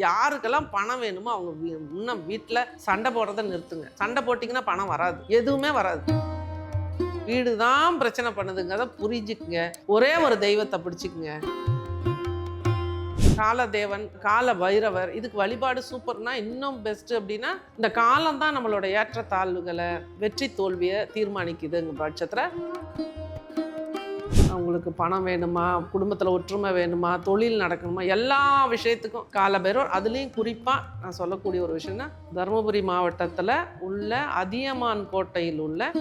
யாருக்கெல்லாம் பணம் வேணுமோ அவங்க இன்னும் வீட்டில் சண்டை போடுறத நிறுத்துங்க. சண்டை போட்டிங்கன்னா பணம் வராது, எதுவுமே வராது. வீடு தான் பிரச்சனை பண்ணுதுங்கிறத புரிஞ்சுக்குங்க. ஒரே ஒரு தெய்வத்தை பிடிச்சிக்குங்க. காலதேவன், கால பைரவர், இதுக்கு வழிபாடு சூப்பர்னா இன்னும் பெஸ்ட். அப்படின்னா இந்த காலம் தான் நம்மளோட ஏற்றத்தாழ்வுகளை, வெற்றி தோல்வியை தீர்மானிக்குதுங்க பட்சத்தில் அவங்களுக்கு பணம் வேணுமா, குடும்பத்தில் ஒற்றுமை வேணுமா, தொழில் நடக்கணுமா, எல்லா விஷயத்துக்கும் காலபைரவர். அதுலேயும் குறிப்பாக நான் சொல்லக்கூடிய ஒரு விஷயம்னா தருமபுரி மாவட்டத்தில் உள்ள அதியமான் கோட்டையில் உள்ள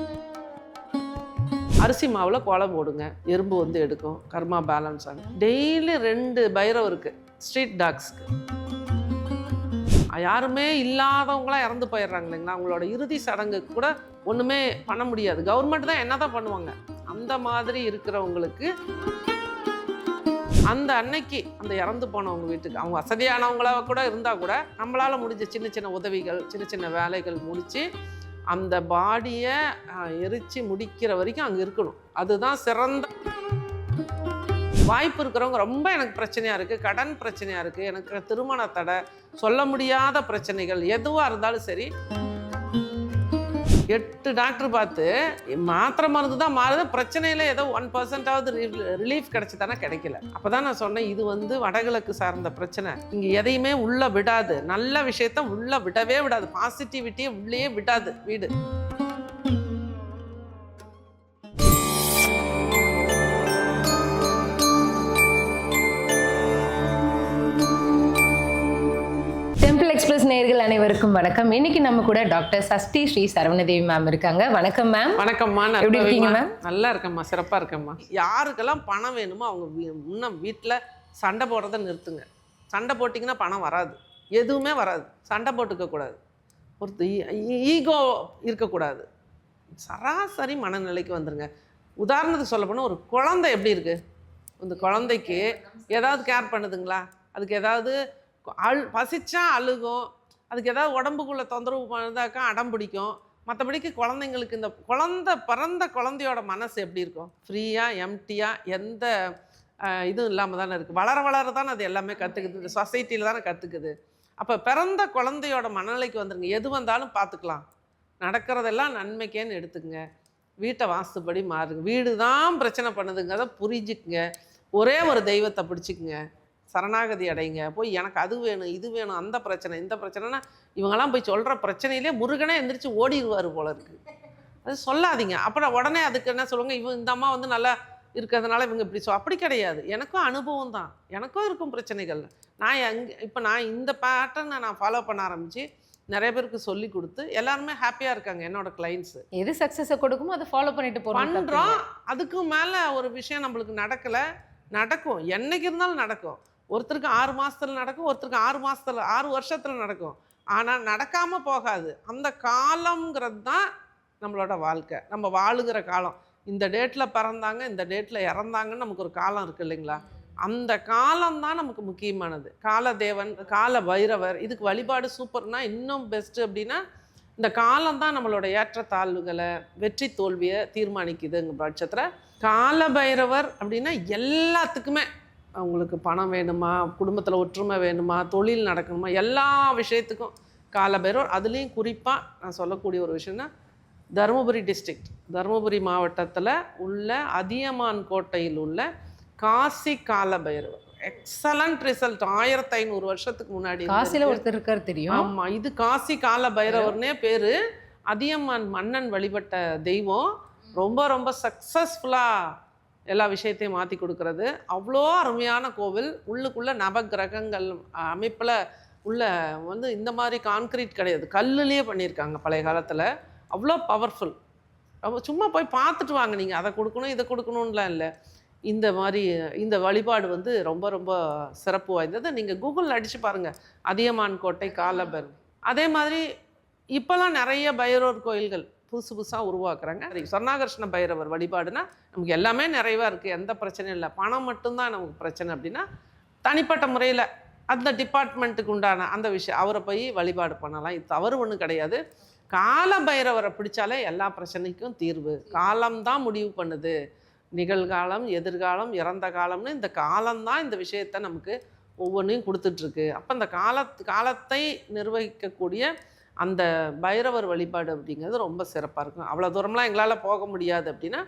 அரிசி மாவில் கோலம் போடுங்க. எறும்பு வந்து எடுக்கும், கர்மா பேலன்ஸ் ஆகும். டெய்லி 2 பைரவ் இருக்குது ஸ்ட்ரீட் டாக்ஸ்க்கு. யாருமே இல்லாதவங்களாம் இறந்து போயிடுறாங்க இல்லைங்களா, அவங்களோட இறுதி சடங்கு கூட ஒன்றுமே பண்ண முடியாது. கவர்மெண்ட் தான் என்ன தான் பண்ணுவாங்க. அந்த மாதிரி இருக்கிறவங்களுக்கு அந்த அன்னைக்கு அந்த இறந்து போனவங்க வீட்டுக்கு, அவங்க வசதியானவங்களா கூட இருந்தால் கூட நம்மளால் முடிஞ்ச சின்ன சின்ன உதவிகள், சின்ன சின்ன வேலைகள் முடித்து அந்த பாடியை எரித்து முடிக்கிற வரைக்கும் அங்கே இருக்கணும். அதுதான் சிறந்த வாய்ப்பு. இருக்கிறவங்க ரொம்ப எனக்கு பிரச்சனையாக இருக்குது, கடன் பிரச்சனையாக இருக்குது, எனக்கு திருமண தடை, சொல்ல முடியாத பிரச்சனைகள் எதுவாக இருந்தாலும் சரி, 8 டாக்டர் பார்த்து மாத்திரை மருந்து தான் மாறுது, பிரச்சனையில் ஏதோ 1% ரிலீஃப் கிடைச்சி தானே கிடைக்கல. அப்போ தான் நான் சொன்னேன், இது வந்து வடகிழக்கு சார்ந்த பிரச்சனை. இங்கே எதையுமே உள்ளே விடாது, நல்ல விஷயத்த உள்ளே விடவே விடாது, பாசிட்டிவிட்டியை உள்ளே விடாது வீடு. எக்ஸ்பிரஸ் நேயர்கள் அனைவருக்கும் வணக்கம். இன்னைக்கு நம்ம கூட டாக்டர் சஷ்டி ஸ்ரீ சரவணதேவி மேம் இருக்காங்க. வணக்கம் மேம். வணக்கம்மா. எப்படி இருக்கீங்க மேம்? நல்லா இருக்கேம்மா, சிறப்பாக இருக்கேம்மா. யாருக்கெல்லாம் பணம் வேணுமோ அவங்க இன்னும் வீட்டில் சண்டை போடுறத நிறுத்துங்க. சண்டை போட்டிங்கன்னா பணம் வராது, எதுவுமே வராது. சண்டை போட்டுக்கக்கூடாது, ஒரு ஈகோ இருக்கக்கூடாது, சராசரி மனநிலைக்கு வந்துடுங்க. உதாரணத்துக்கு சொல்ல போனால் ஒரு குழந்தை எப்படி இருக்குது, இந்த குழந்தைக்கு ஏதாவது கேர் பண்ணுதுங்களா, அதுக்கு ஏதாவது பசிச்சா அழுகும், அதுக்கு ஏதாவது உடம்புக்குள்ளே தொந்தரவு பண்ணாக்கா அடம் பிடிக்கும். மற்றபடிக்கு குழந்தைங்களுக்கு இந்த பிறந்த குழந்தையோட மனசு எப்படி இருக்கும், ஃப்ரீயாக எம்டியாக, எந்த இதுவும் இல்லாமல் தானே இருக்குது. வளர வளர தானே அது எல்லாமே கற்றுக்குது, இந்த சொசைட்டியில் தானே கற்றுக்குது. அப்போ பிறந்த குழந்தையோட மனநிலைக்கு வந்துருங்க. எது வந்தாலும் பார்த்துக்கலாம், நடக்கிறதெல்லாம் நன்மைக்கேன்னு எடுத்துக்கங்க. வீட்டை வாஸ்துபடி மாறுங்க. வீடு தான் பிரச்சனை பண்ணுதுங்கிறத புரிஞ்சுக்குங்க. ஒரே ஒரு தெய்வத்தை பிடிச்சிக்குங்க, சரணாகதி அடைங்க. போய் எனக்கு அது வேணும், இது வேணும், அந்த பிரச்சனை, இந்த பிரச்சனைனா இவங்கெல்லாம் போய் சொல்கிற பிரச்சனையிலே முருகனே எந்திரிச்சு ஓடிடுவார் போல இருக்குது. அது சொல்லாதீங்க. அப்புறம் உடனே அதுக்கு என்ன சொல்லுவாங்க, இந்த அம்மா வந்து நல்லா இருக்கிறதுனால இவங்க இப்படி அப்படி கிடையாது. எனக்கும் அனுபவம் தான், எனக்கும் இருக்கும் பிரச்சனைகள். நான் இந்த பேட்டர்னை நான் ஃபாலோ பண்ண ஆரம்பித்து நிறைய பேருக்கு சொல்லி கொடுத்து எல்லாருமே ஹாப்பியாக இருக்காங்க. என்னோட கிளைண்ட்ஸு எது சக்ஸஸை கொடுக்குமோ அதை ஃபாலோ பண்ணிட்டு பண்ணுறோம். அதுக்கு மேலே ஒரு விஷயம் நம்மளுக்கு நடக்கும், என்னைக்கு இருந்தாலும் நடக்கும். ஒருத்தருக்கு 6 மாதத்தில் நடக்கும், ஒருத்தருக்கு 6 வருஷத்தில் நடக்கும். ஆனால் நடக்காமல் போகாது. அந்த காலங்கிறது தான் நம்மளோட வாழ்க்கை, நம்ம வாழுகிற காலம். இந்த டேட்டில் பிறந்தாங்க, இந்த டேட்டில் இறந்தாங்கன்னு நமக்கு ஒரு காலம் இருக்குது இல்லைங்களா. அந்த காலம்தான் நமக்கு முக்கியமானது. காலதேவன், கால பைரவர், இதுக்கு வழிபாடு சூப்பர்னா இன்னும் பெஸ்ட்டு. அப்படின்னா இந்த காலம் தான் நம்மளோட ஏற்றத்தாழ்வுகளை, வெற்றி தோல்வியை தீர்மானிக்குதுங்க பட்சத்தில் கால பைரவர் அப்படின்னா எல்லாத்துக்குமே அவங்களுக்கு பணம் வேணுமா, குடும்பத்தில் ஒற்றுமை வேணுமா, தொழில் நடக்கணுமா, எல்லா விஷயத்துக்கும் காலபைரவர். அதுலேயும் குறிப்பாக நான் சொல்லக்கூடிய ஒரு விஷயம்னா தருமபுரி டிஸ்ட்ரிக்ட், தருமபுரி மாவட்டத்தில் உள்ள அதியமான் கோட்டையில் உள்ள காசி காலபைரவர் எக்ஸலண்ட் ரிசல்ட். 1500 வருஷத்துக்கு முன்னாடி காசியில் ஒருத்தர் இருக்கார் தெரியும். ஆமாம், இது காசி காலபைரவர்னே பேர். அதியமான் மன்னன் வழிபட்ட தெய்வம். ரொம்ப ரொம்ப சக்ஸஸ்ஃபுல்லாக எல்லா விஷயத்தையும் மாற்றி கொடுக்கறது. அவ்வளோ அருமையான கோவில். உள்ளுக்குள்ளே நவகிரகங்கள் அமைப்பில் உள்ள வந்து இந்த மாதிரி கான்க்ரீட் கிடையாது, கல்லுலேயே பண்ணியிருக்காங்க பழைய காலத்தில். அவ்வளோ பவர்ஃபுல். சும்மா போய் பார்த்துட்டு வாங்க. நீங்கள் அதை கொடுக்கணும் இதை கொடுக்கணும்லாம் இல்லை. இந்த மாதிரி இந்த வழிபாடு வந்து ரொம்ப ரொம்ப சிறப்பு வாய்ந்தது. நீங்கள் கூகுளில் அடித்து பாருங்கள், அதியமான் கோட்டை காலபைரவர். அதே மாதிரி இப்போல்லாம் நிறைய பைரவர் கோயில்கள் புதுசாக உருவாக்குறாங்க. சொர்ணாகர்ஷ்ண பைரவர் வழிபாடுனா நமக்கு எல்லாமே நிறைவாக இருக்குது, எந்த பிரச்சனையும் இல்லை. பணம் மட்டும்தான் நமக்கு பிரச்சனை அப்படின்னா தனிப்பட்ட முறையில் அந்த டிபார்ட்மெண்ட்டுக்கு உண்டான அந்த விஷயம் அவரை போய் வழிபாடு பண்ணலாம். இது தவறு ஒன்றும் கிடையாது. கால பைரவரை பிடிச்சாலே எல்லா பிரச்சனைக்கும் தீர்வு. காலம்தான் முடிவு பண்ணுது. நிகழ்காலம், எதிர்காலம், இறந்த காலம்னு இந்த காலம்தான் இந்த விஷயத்தை நமக்கு ஒவ்வொன்றையும் கொடுத்துட்ருக்கு. அப்போ அந்த காலத்தை நிர்வகிக்கக்கூடிய அந்த பைரவர் வழிபாடு அப்படிங்கிறது ரொம்ப சிறப்பாக இருக்கும். அவ்வளோ தூரம்லாம் எங்களால் போக முடியாது அப்படின்னா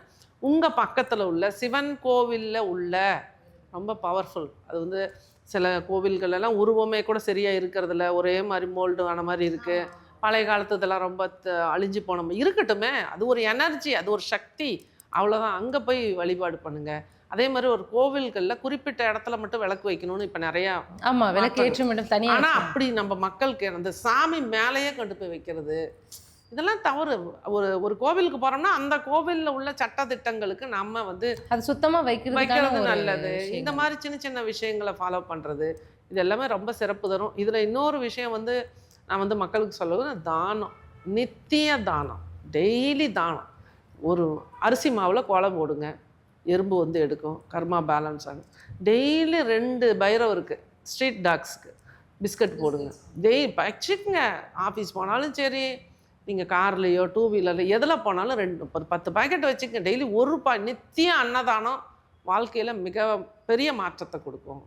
உங்கள் பக்கத்தில் உள்ள சிவன் கோவிலில் உள்ள ரொம்ப பவர்ஃபுல், அது வந்து சில கோவில்களெல்லாம் உருவமே கூட சரியாக இருக்கிறதில்ல, ஒரே மாதிரி மோல்டு ஆன மாதிரி இருக்குது. பழைய காலத்து இதெல்லாம் ரொம்ப அழிஞ்சு போன இருக்கட்டுமே, அது ஒரு எனர்ஜி, அது ஒரு சக்தி, அவ்வளோதான். அங்கே போய் வழிபாடு பண்ணுங்கள். அதே மாதிரி ஒரு கோவில்களில் குறிப்பிட்ட இடத்துல மட்டும் விளக்கு வைக்கணும்னு இப்போ நிறையா. ஆமாம், விளக்கு ஏற்ற மட்டும் தனியாக. ஆனால் அப்படி நம்ம மக்களுக்கு அந்த சாமி மேலேயே கொண்டு போய் வைக்கிறது இதெல்லாம் தவறு. ஒரு கோவிலுக்கு போகிறோம்னா அந்த கோவிலில் உள்ள சட்டதிட்டங்களுக்கு நம்ம வந்து அது சுத்தமாக வைக்கிறது நல்லது. இந்த மாதிரி சின்ன சின்ன விஷயங்களை ஃபாலோ பண்ணுறது இது எல்லாமே ரொம்ப சிறப்பு தரும். இதில் இன்னொரு விஷயம் வந்து நான் வந்து மக்களுக்கு சொல்லுவது தானம், நித்திய தானம், டெய்லி தானம். ஒரு அரிசி மாவில் கோலம் போடுங்க, எறும்பு வந்து எடுக்கும், கர்மா பேலன்ஸ் ஆகும். டெய்லி 2 பைரவருக்கு, ஸ்ட்ரீட் டாக்ஸுக்கு பிஸ்கட் போடுங்க. வச்சுக்கோங்க. ஆஃபீஸ் போனாலும் சரி, நீங்கள் கார்லேயோ 2 வீலர்லையோ எதில் போனாலும் 10 பாக்கெட் வச்சுக்கோங்க. டெய்லி நித்திய அன்னதானம் வாழ்க்கையில் மிக பெரிய மாற்றத்தை கொடுக்கும்.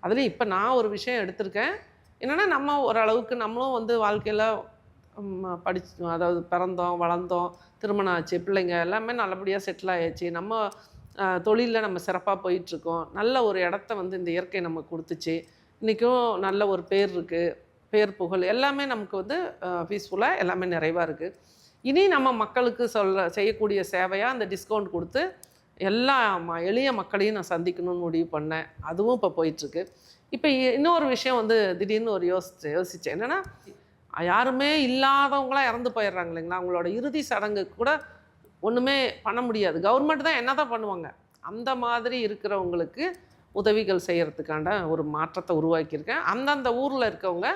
அதுலேயும் இப்போ நான் ஒரு விஷயம் எடுத்திருக்கேன். என்னென்னா நம்ம ஓரளவுக்கு நம்மளும் வந்து வாழ்க்கையில் அதாவது பிறந்தோம், வளர்ந்தோம், திருமணம் ஆச்சு, பிள்ளைங்க எல்லாமே நல்லபடியாக செட்டில் ஆகிடுச்சு, நம்ம தொழிலில் நம்ம சிறப்பாக போயிட்டுருக்கோம். நல்ல ஒரு இடத்த வந்து இந்த இயற்கை நமக்கு கொடுத்துச்சு. இன்றைக்கும் நல்ல ஒரு பேர் இருக்குது, பேர் புகழ் எல்லாமே நமக்கு வந்து பீஸ்ஃபுல்லாக எல்லாமே நிறைவாக இருக்குது. இனி நம்ம மக்களுக்கு செய்யக்கூடிய சேவையாக அந்த டிஸ்கவுண்ட் கொடுத்து எல்லா எளிய மக்களையும் நான் சந்திக்கணும்னு முடிவு பண்ணேன். அதுவும் இப்போ போயிட்டுருக்கு. இப்போ இன்னொரு விஷயம் வந்து திடீர்னு ஒரு யோசித்தேன். என்னென்னா, யாருமே இல்லாதவங்களாம் இறந்து போயிடுறாங்க இல்லைங்களா, அவங்களோட இறுதி சடங்கு கூட ஒன்றுமே பண்ண முடியாது. கவர்மெண்ட் தான் என்ன தான் பண்ணுவாங்க. அந்த மாதிரி இருக்கிறவங்களுக்கு உதவிகள் செய்கிறதுக்கான ஒரு மாற்றத்தை உருவாக்கியிருக்கேன். அந்தந்த ஊரில் இருக்கவங்க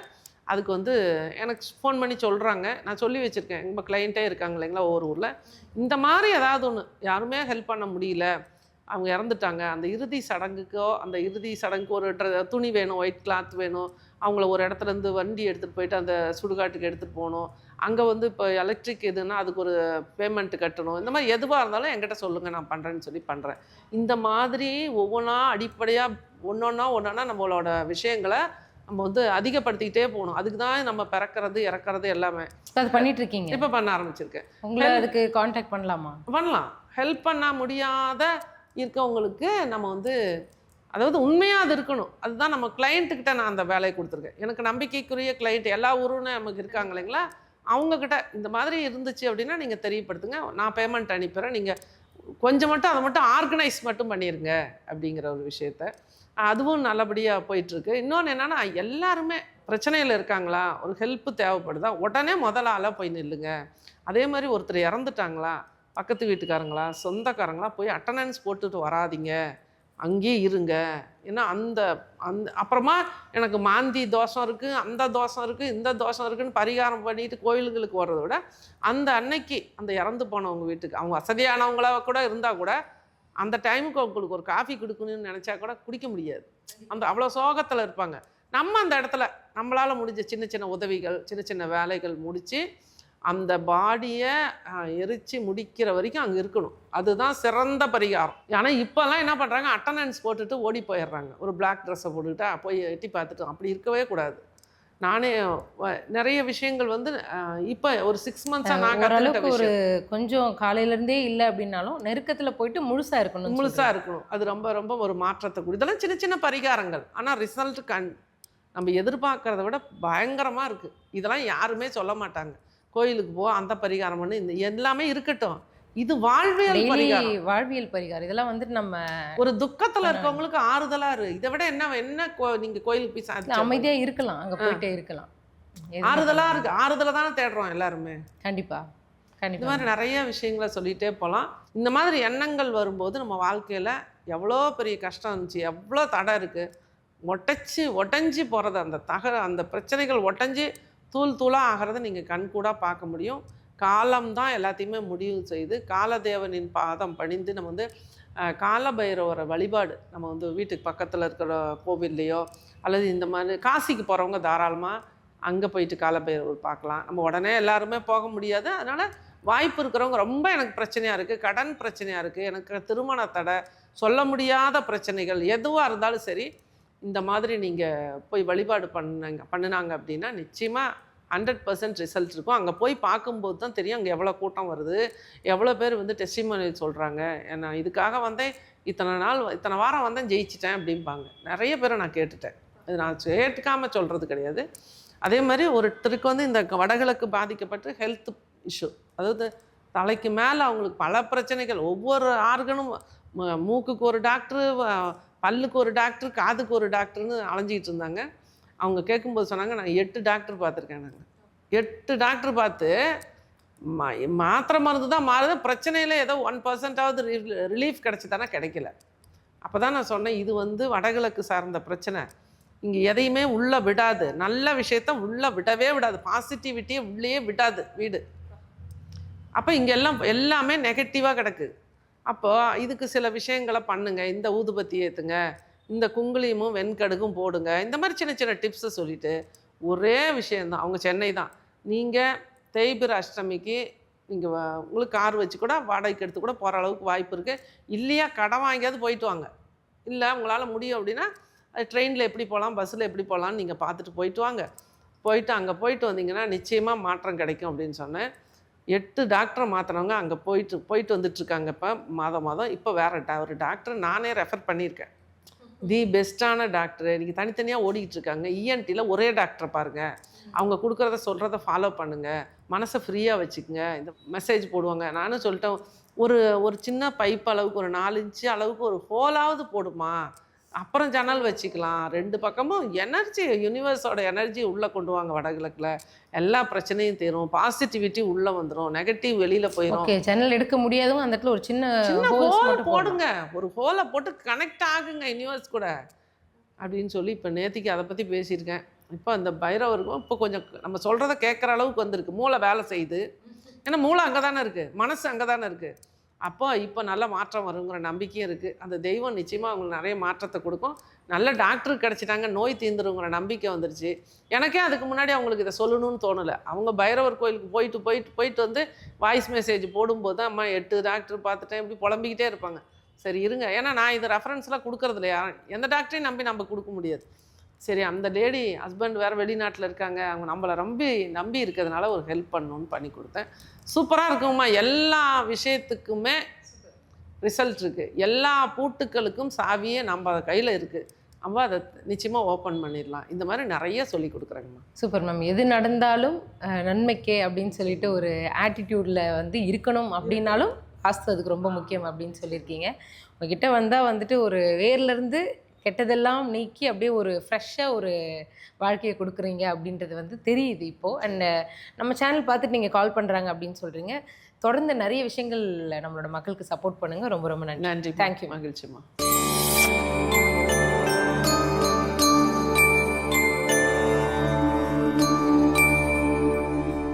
அதுக்கு வந்து எனக்கு ஃபோன் பண்ணி சொல்கிறாங்க. நான் சொல்லி வச்சுருக்கேன், எங்கள் கிளைண்ட்டே இருக்காங்க இல்லைங்களா ஒவ்வொரு ஊரில். இந்த மாதிரி ஏதாவது ஒன்று யாருமே ஹெல்ப் பண்ண முடியல, அவங்க இறந்துட்டாங்க, அந்த இறுதி சடங்குக்கு ஒரு துணி வேணும், ஒயிட் கிளாத் வேணும், அவங்கள ஒரு இடத்துலேருந்து வண்டி எடுத்துகிட்டு போயிட்டு அந்த சுடுகாட்டுக்கு எடுத்துகிட்டு போகணும், அங்கே வந்து இப்போ எலக்ட்ரிக் எதுன்னா அதுக்கு ஒரு பேமெண்ட்டு கட்டணும், இந்த மாதிரி எதுவாக இருந்தாலும் என்கிட்ட சொல்லுங்கள், நான் பண்ணுறேன்னு சொல்லி பண்ணுறேன். இந்த மாதிரி ஒவ்வொன்றா அடிப்படையாக ஒன்றொன்னா நம்மளோட விஷயங்களை நம்ம வந்து அதிகப்படுத்திக்கிட்டே போகணும். அதுக்கு தான் நம்ம பிறக்கிறது இறக்கிறது எல்லாமே. அது பண்ணிட்டு இருக்கீங்க? இப்போ பண்ண ஆரம்பிச்சிருக்கேன். உங்களை அதுக்கு காண்டாக்ட் பண்ணலாமா? பண்ணலாம். ஹெல்ப் பண்ண முடியாத இருக்கவங்களுக்கு நம்ம வந்து, அதாவது உண்மையாக அது இருக்கணும். அதுதான் நம்ம கிளைண்ட்டுக்கிட்ட நான் அந்த வேலையை கொடுத்துருக்கேன். எனக்கு நம்பிக்கைக்குரிய கிளைண்ட் எல்லா ஊரும் நமக்கு இருக்காங்க இல்லைங்களா, அவங்கக்கிட்ட இந்த மாதிரி இருந்துச்சு அப்படின்னா நீங்கள் தெரியப்படுத்துங்க, நான் பேமெண்ட் அனுப்பிடுறேன், நீங்கள் கொஞ்சம் மட்டும் அதை மட்டும் ஆர்கனைஸ் மட்டும் பண்ணிடுங்க அப்படிங்கிற ஒரு விஷயத்த. அதுவும் நல்லபடியாக போயிட்டுருக்கு. இன்னொன்று என்னென்னா, எல்லாருமே பிரச்சனையில் இருக்காங்களா, ஒரு ஹெல்ப்பு தேவைப்படுதா, உடனே முதல் ஆளாக போய் நில்லுங்க. அதே மாதிரி ஒருத்தர் இறந்துட்டாங்களா, பக்கத்து வீட்டுக்காரங்களா சொந்தக்காரங்களா போய் அட்டண்டன்ஸ் போட்டுட்டு வராதிங்க, அங்கேயே இருங்க. ஏன்னா அந்த அப்புறமா எனக்கு மாந்தி தோஷம் இருக்குது, அந்த தோஷம் இருக்குது, இந்த தோஷம் இருக்குதுன்னு பரிகாரம் பண்ணிட்டு கோயிலுங்களுக்கு வர்றதை விட அந்த அன்னைக்கு அந்த இறந்து போனவங்க வீட்டுக்கு, அவங்க வசதியானவங்களா கூட இருந்தால் கூட அந்த டைமுக்கு அவங்களுக்கு ஒரு காஃபி கொடுக்கணும்னு நினச்சா கூட குடிக்க முடியாது. அவ்வளோ சோகத்தில் இருப்பாங்க. நம்ம அந்த இடத்துல நம்மளால் முடிஞ்ச சின்ன சின்ன உதவிகள், சின்ன சின்ன வேலைகள் முடித்து அந்த பாடியை எரித்து முடிக்கிற வரைக்கும் அங்கே இருக்கணும். அதுதான் சிறந்த பரிகாரம். ஆனால் இப்போல்லாம் என்ன பண்ணுறாங்க, அட்டண்டன்ஸ் போட்டுட்டு ஓடி போயிடுறாங்க. ஒரு பிளாக் ட்ரெஸ்ஸை போட்டுக்கிட்டு போய் எட்டி பார்த்துட்டு, அப்படி இருக்கவே கூடாது. நானே நிறைய விஷயங்கள் வந்து இப்போ ஒரு 6 மந்த்ஸாக நான் கற்றுக்கிட்ட ஒரு கொஞ்சம் காலையிலேருந்தே இல்லை அப்படின்னாலும் நெருக்கத்தில் போயிட்டு முழுசாக இருக்கணும். அது ரொம்ப ரொம்ப ஒரு மாற்றத்தை கொடு. இதெல்லாம் சின்ன சின்ன பரிகாரங்கள். ஆனால் ரிசல்ட் நம்ம எதிர்பார்க்கறத விட பயங்கரமாக இருக்குது. இதெல்லாம் யாருமே சொல்ல மாட்டாங்க. கோயிலுக்கு போ, அந்த பரிகாரம் பண்ணு, இந்த எல்லாமே இருக்கட்டும், இது வாழ்வியல் பரிகாரம். இதெல்லாம் வந்துட்டு நம்ம ஒரு துக்கத்தில் இருக்கவங்களுக்கு ஆறுதலாக இதை விட என்ன நீங்கள் கோயிலுக்கு போய் அமைதியாக இருக்கலாம், அங்கே போயிட்டே இருக்கலாம், ஆறுதலாக இருக்குது. ஆறுதலை தானே தேடுறோம் எல்லாருமே. கண்டிப்பாக இந்த மாதிரி நிறைய விஷயங்களை சொல்லிகிட்டே போகலாம். இந்த மாதிரி எண்ணங்கள் வரும்போது நம்ம வாழ்க்கையில் எவ்வளோ பெரிய கஷ்டம் இருந்துச்சு, எவ்வளோ தடை இருக்குது, ஒட்டஞ்சி போகிறது, அந்த பிரச்சனைகள் ஒட்டஞ்சி தூளாக ஆகிறத நீங்கள் கண்கூடாக பார்க்க முடியும். காலம்தான் எல்லாத்தையுமே முடிவு செய்து காலதேவனின் பாதம் பணிந்து நம்ம வந்து காலபைரவரை வழிபாடு நம்ம வந்து வீட்டுக்கு பக்கத்தில் இருக்கிற கோவில்லையோ அல்லது இந்த மாதிரி காசிக்கு போகிறவங்க தாராளமாக அங்கே போயிட்டு காலபைரவர் பார்க்கலாம். நம்ம உடனே எல்லாருமே போக முடியாது. அதனால் வாய்ப்பு இருக்கிறவங்க, ரொம்ப எனக்கு பிரச்சனையாக இருக்குது, கடன் பிரச்சனையாக இருக்குது, எனக்கு திருமண தடை, சொல்ல முடியாத பிரச்சனைகள் எதுவாக இருந்தாலும் சரி, இந்த மாதிரி நீங்கள் போய் வழிபாடு பண்ணினாங்க அப்படின்னா நிச்சயமாக 100% ரிசல்ட் இருக்கும். அங்கே போய் பார்க்கும்போது தான் தெரியும் அங்கே எவ்வளோ கூட்டம் வருது, எவ்வளோ பேர் வந்து டெஸ்டிமோனியல் சொல்கிறாங்க. நான் இதுக்காக வந்தேன், இத்தனை வாரம் வந்தேன், ஜெயிச்சிட்டேன் அப்படிம்பாங்க. நிறைய பேரை நான் கேட்டுட்டேன். அது நான் கேட்டுக்காமல் சொல்கிறது கிடையாது. அதே மாதிரி ஒருத்தருக்கு வந்து இந்த வடகிழக்கு பாதிக்கப்பட்டு ஹெல்த் இஷ்யூ, அதாவது தலைக்கு மேலே அவங்களுக்கு பல பிரச்சனைகள், ஒவ்வொரு ஆர்கனும், மூக்குக்கு ஒரு டாக்டரு, பல்லுக்கு ஒரு டாக்டர், காதுக்கு ஒரு டாக்டர்னு அலைஞ்சிக்கிட்டு இருந்தாங்க. அவங்க கேட்கும்போது சொன்னாங்க, நான் 8 டாக்டர் பார்த்துருக்கேன். நாங்கள் 8 டாக்டர் பார்த்து மாத்திரை மருந்து தான் மாறுது, பிரச்சனையில் ஏதோ 1%ஆவது ரிலீஃப் கிடச்சிதானா கிடைக்கல. அப்போ தான் நான் சொன்னேன், இது வந்து வடகிழக்கு சார்ந்த பிரச்சனை. இங்கே எதையுமே உள்ளே விடாது, நல்ல விஷயத்த உள்ளே விடவே விடாது, பாசிட்டிவிட்டியை உள்ளே விடாது வீடு. அப்போ இங்கே எல்லாமே நெகட்டிவாக கிடக்கு. அப்போது இதுக்கு சில விஷயங்களை பண்ணுங்கள், இந்த ஊதுபத்தி ஏற்றுங்க, இந்த குங்குளியமும் வெண்கடுகும் போடுங்க, இந்த மாதிரி சின்ன சின்ன டிப்ஸை சொல்லிவிட்டு ஒரே விஷயந்தான். அவங்க சென்னை தான். நீங்கள் தேய்பிர அஷ்டமிக்கு நீங்கள் உங்களுக்கு கார் வச்சு கூட வாடகைக்கு எடுத்து கூட போகிற அளவுக்கு வாய்ப்பு இருக்குது. இல்லையா கடன் வாங்கியாவது போயிட்டு வாங்க. இல்லை உங்களால் முடியும் அப்படின்னா ட்ரெயினில் எப்படி போகலாம், பஸ்ஸில் எப்படி போகலான்னு நீங்கள் பார்த்துட்டு போயிட்டு வாங்க. அங்கே போயிட்டு வந்தீங்கன்னா நிச்சயமாக மாற்றம் கிடைக்கும் அப்படின்னு சொன்னேன். 8 டாக்டரை மாற்றினவங்க அங்கே போயிட்டு வந்துட்டுருக்காங்க. இப்போ மாதம் இப்போ வேறு ஒரு டாக்டர் நானே ரெஃபர் பண்ணியிருக்கேன். தி பெஸ்ட்டான டாக்டரு. நீங்கள் தனித்தனியாக ஓடிக்கிட்டு இருக்காங்க. இஎன்டியில் ஒரே டாக்டரை பாருங்கள், அவங்க கொடுக்குறத சொல்கிறத ஃபாலோ பண்ணுங்கள், மனசை ஃப்ரீயாக வச்சுக்கோங்க. இந்த மெசேஜ் போடுவாங்க. நானும் சொல்லிட்டேன், ஒரு சின்ன பைப் அளவுக்கு ஒரு 4 இன்ச்சு அளவுக்கு ஒரு ஹோலாவது போடுமா, அப்புறம் ஜன்னல் வச்சுக்கலாம். 2 பக்கமும் எனர்ஜி, யூனிவர்ஸோட எனர்ஜி உள்ளே கொண்டு வாங்க. வடகிழக்கில் எல்லா பிரச்சனையும் தீரும், பாசிட்டிவிட்டி உள்ளே வந்துடும், நெகட்டிவ் வெளியில் போயிடும். ஓகே, ஜன்னல் எடுக்க முடியாதும் அந்த இடத்துல ஒரு சின்ன ஹோல் போடுங்க, ஒரு ஹோலை போட்டு கனெக்ட் ஆகுங்க யூனிவர்ஸ் கூட அப்படின்னு சொல்லி இப்போ நேத்திக்கு அதை பற்றி பேசியிருக்கேன். இப்போ அந்த பைரவருக்கும் இப்போ கொஞ்சம் நம்ம சொல்கிறத கேட்குற அளவுக்கு வந்திருக்கு. மூளை வேலை செய்யுது. ஏன்னா மூளை அங்கே தானே இருக்குது, மனசு அங்கே தானே இருக்குது. அப்போ இப்போ நல்ல மாற்றம் வருங்கிற நம்பிக்கையும் இருக்குது. அந்த தெய்வம் நிச்சயமாக அவங்களுக்கு நிறைய மாற்றத்தை கொடுக்கும். நல்ல டாக்டருக்கு கிடச்சிட்டாங்க, நோய் தீர்ந்துருங்கிற நம்பிக்கை வந்துருச்சு. எனக்கே அதுக்கு முன்னாடி அவங்களுக்கு இதை சொல்லணும்னு தோணலை. அவங்க பைரவர் கோயிலுக்கு போயிட்டு வந்து வாய்ஸ் மெசேஜ் போடும்போது தான், அம்மா 8 டாக்டர் பார்த்துட்டேன், இப்படி புலம்பிக்கிட்டே இருப்பாங்க. சரி இருங்க, ஏன்னா நான் இது ரெஃபரன்ஸ்லாம் கொடுக்குறது இல்லையா, எந்த டாக்டரையும் நம்ம கொடுக்க முடியாது. சரி, அந்த லேடி ஹஸ்பண்ட் வேறு வெளிநாட்டில் இருக்காங்க, அவங்க நம்மளை நம்பி இருக்கிறதுனால ஒரு ஹெல்ப் பண்ணணும்னு பண்ணி கொடுத்தேன். சூப்பராக இருக்குங்கம்மா. எல்லா விஷயத்துக்குமே ரிசல்ட் இருக்குது. எல்லா பூட்டுக்களுக்கும் சாவியே நம்ம கையில் இருக்குது. நம்ம அதை நிச்சயமாக ஓப்பன் பண்ணிடலாம். இந்த மாதிரி நிறைய சொல்லி கொடுக்குறேங்கம்மா. Super ma'am. எது நடந்தாலும் நன்மைக்கே அப்படின்னு சொல்லிட்டு ஒரு ஆட்டிடியூடில் வந்து இருக்கணும். அப்படின்னாலும் வாஸ்து அதுக்கு ரொம்ப முக்கியம் அப்படின்னு சொல்லியிருக்கீங்க. உங்ககிட்ட வந்தால் வந்துட்டு ஒரு வேர்லேருந்து கெட்டதெல்லாம் நீக்கி அப்படியே ஒரு ஃப்ரெஷ்ஷாக ஒரு வாழ்க்கையை கொடுக்குறீங்க அப்படின்றது வந்து தெரியுது இப்போது. அண்ட் நம்ம சேனல் பார்த்துட்டு நீங்கள் கால் பண்ணுறாங்க அப்படின்னு சொல்கிறீங்க. தொடர்ந்து நிறைய விஷயங்கள் நம்மளோட மக்களுக்கு சப்போர்ட் பண்ணுங்கள். ரொம்ப ரொம்ப நன்றி. நன்றி. தேங்க்யூ. மகிழ்ச்சிம்மா.